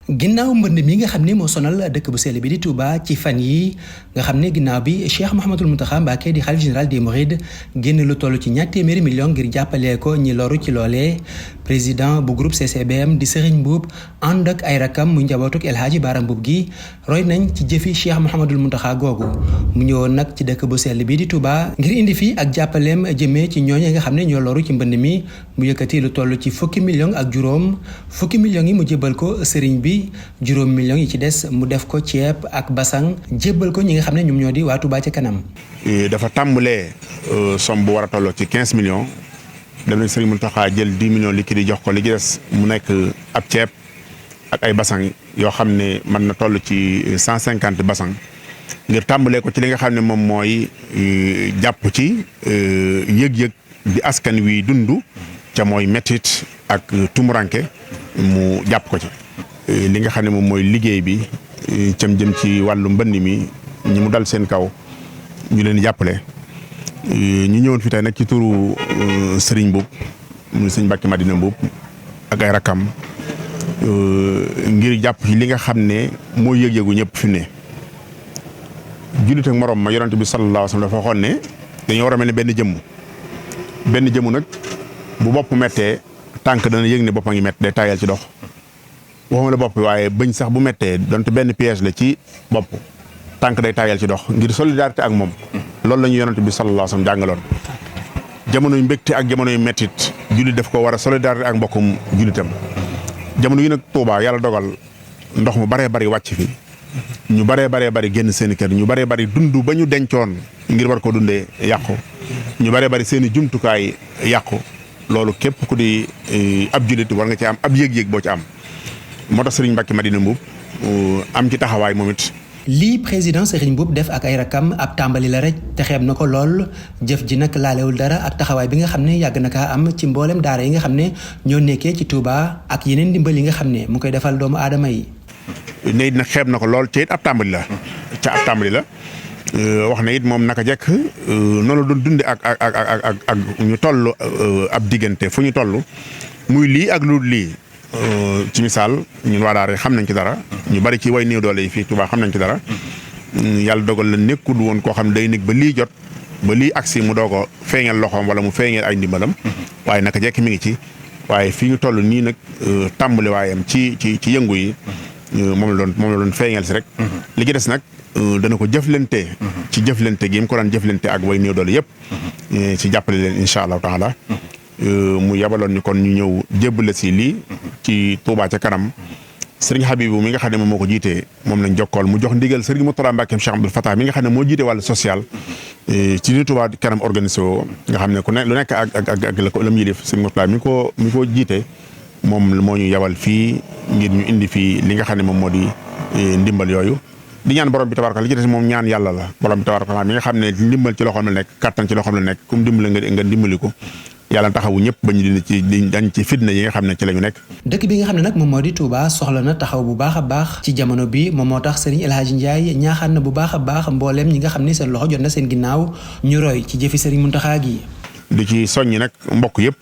ginnaaw mbënd mi nga xam ne moo sonal dëkk bu sell bi di Touba ci fan yi nga xam ne ginnaaw bi Cheikh Mouhamadoul Mountakha Mbacké di xalif général des Mourides génn lu toll ci ñaar téeméeri million ngir jàppalee ko ñi loru ci loolee président bu groupe CCBM di Serigne Mboup ànd ak ay rakam mu njabootuk El Hadji Bara Mboup gi roy nañ ci jëfi Cheikh Mouhamadoul Mountakha googu mu ñëwoon nag ci dëkk bu sell bi di Touba ngir indi fi ak jàppaleem jëmee ci ñooñe nga xam ne ñoo loru ci mbënd mi mu yëkkati lu toll ci fukki million ak juróom fukki millions yi mu jébbal ko Serigne bi juróom millions yi ci des mu def ko ceeb ak basang jébbal ko ñi nga xam ne ñoom ñoo di waa Touba ca kanam. dafa tàmbalee somme bu war a tolloo ci 15 millions dem nañ Serigne Mountakha jël 10 millions liquide yi jox ko li ci des mu nekk ab ceeb ak ay basang yoo xam ne mën na toll ci 150 basang ngir tàmbalee ko ci li nga xam ne moom mooy jàpp ci yëg-yëg bi askan wi dund ca mooy mettit ak tumuranke mu jàpp ko ci. li nga xam ne moom mooy liggéey bi cam jëm ci wàllu mbënd mi ñi mu dal seen kaw ñu leen jàppale ñu ñëwoon fi tey nag ci turu Serigne Mboup mu Serigne Mbacké Madina Mboup ak ay rakam ngir jàpp ci li nga xam ne mooy yëg-yëgu ñëpp fi ne jullit ak morom ma yonent bi sallallahu alayhi wa sallam dafa waxoon ne dañoo war a mel ne benn jëmm nag bu bopp mettee tànk dana yëg ne bopp a ngi mett day tayal ci dox waxuma la bopp waaye bëñ sax bu mettee donte benn piège la ci bopp tànk day taayal ci dox ngir solidarité ak moom loolu la ñu yonent bi sallallahu alayhi wasallam jàngaloon jamono yu mbégte ak jamono yu mettit jullit daf ko war a solidarité ak mbokkum jullitam jamono yi nag Touba yàlla dogal ndox mu baree bari wàcc fi ñu baree bari génn seen i kër ñu baree bari dund ba ñu dencoon ngir war ko dundee yàqu ñu baree bari seen i jumtukaay yàqu loolu képp ku di ab jullit war nga ci am ab yëg-yëg boo ci am moo tax Serigne Mbacké Madina Mboup am ci taxawaay moom it. lii président Serigne Mboup def ak ay rakam ab tàmbali la rek te xeeb na ko lool jëf ji nag laalewul dara ak taxawaay bi nga xam ne yàgg na kaa am ci mboolem daara yi nga xam ne ñoo nekkee ci Touba ak yeneen ndimbal yi nga xam ne mu koy defal doomu aadama yi. ne it nag xeeb na ko lool te it ab tàmbali la. wax na it moom naka jekk noonu la doon dundee ak ñu toll ab diggante fu ñu toll muy lii ak lu lii. ci misaal ñun waa daara xam nañ ci dara ñu bari ci way néew doole yi fii Touba xam nañ ci dara yàlla dogal la nekkul woon koo xam day nekk ba lii jot ba lii agsi mu doog a feeñal loxoom wala mu feeñal ay ndimbalam waaye naka jekk mi ngi ci waaye fii ñu toll nii nag tàmbali waayam ci yëngu yi moom la doon feeñal si rek li ci des nag dana ko jëflante ci jëflante gi mu ko daan jëflante ak way néew doole yëpp ci jàppale leen incha allahu taala mu yabaloon ni kon ñu ñëw jébbale si lii ci Touba ca kanam Serigne Habibou mi nga xam ne moom moo ko jiitee moom lañ jokkool mu jox ndigal Serigne Mourtada Mbacké Cheikh Abdoul Fatah mi nga xam ne moo jiite wàllu social ci ni Touba kanam organisé woo nga xam ne ku ne lu nekk ak la mu yilif Serigne Mourtada mi ko jiite moom moo ñu yabal fii ngir ñu indi fii li nga xam ne moom moo di ndimbal yooyu di ñaan borom bi tabaraka li ci des moom ñaan yàlla la borom bi tabaraka mi nga xam ne ndimbal ci loxoom la nekk kattan ci loxoom la nekk comme dimbale nga dimbali ko yàlla taxawu ñëpp ba ñu dañ ci fitna yi nga xam ne ci la ñu nekk. dëkk bi nga xam ne nag moom moo di Touba soxla na taxaw bu baax a baax ci jamono bi moom moo tax Serigne El Hadji Ndiaye ñaaxaan na bu baax a baax mbooleem ñi nga xam ne seen loxo jot na seen ginnaaw ñu roy ci jëfi Serigne Mountakha gi. di ci soññi nag mbokk yëpp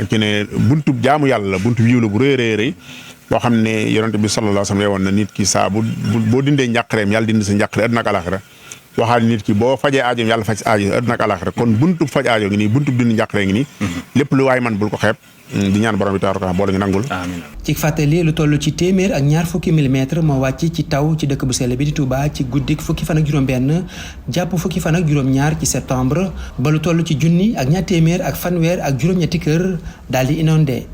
ci ne buntub jaamu yàlla la buntub yiw la bu rëy boo xam ne yonent bi sallallahu alayhi wa sallam woon na nit ki saa boo dindee njàqareem yàlla dindi sa njàqare àddina ak alaxira waxaal nit ki boo fajee aajoom yàlla faj aajo àddina ak alaxira kon buntub faj aajo ngi nii buntub dindi njàqare ngi nii lépp lu waay man bul ko xeeb di ñaan borom bi tabaraka boole ñu nangul. ci fàttali lu toll ci téeméer ak ñaar fukki millimètre moo wàcc ci taw ci dëkk bu sell bi di Touba ci guddik fukki fan ak juróom-benn jàpp fukki fan ak juróom-ñaar ci septembre ba lu toll ci junni ak ñaar téeméer ak fanweer ak juróom-ñetti kër daal di inondé.